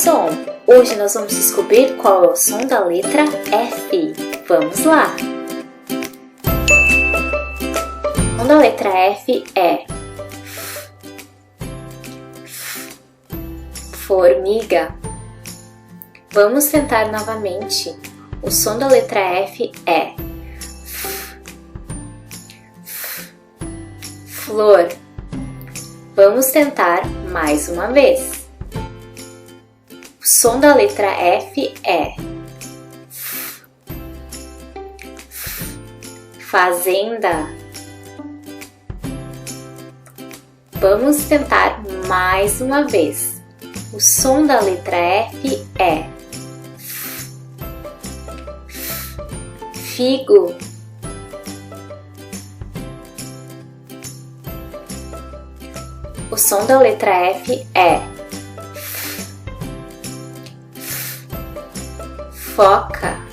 som! Hoje nós vamos descobrir qual é o som da letra F. Vamos lá! O som da letra F é formiga. Vamos tentar novamente. O som da letra F é flor. Vamos tentar mais uma vez. O som da letra F é fazenda. Vamos tentar mais uma vez. O som da letra F é figo. O som da letra F é foca.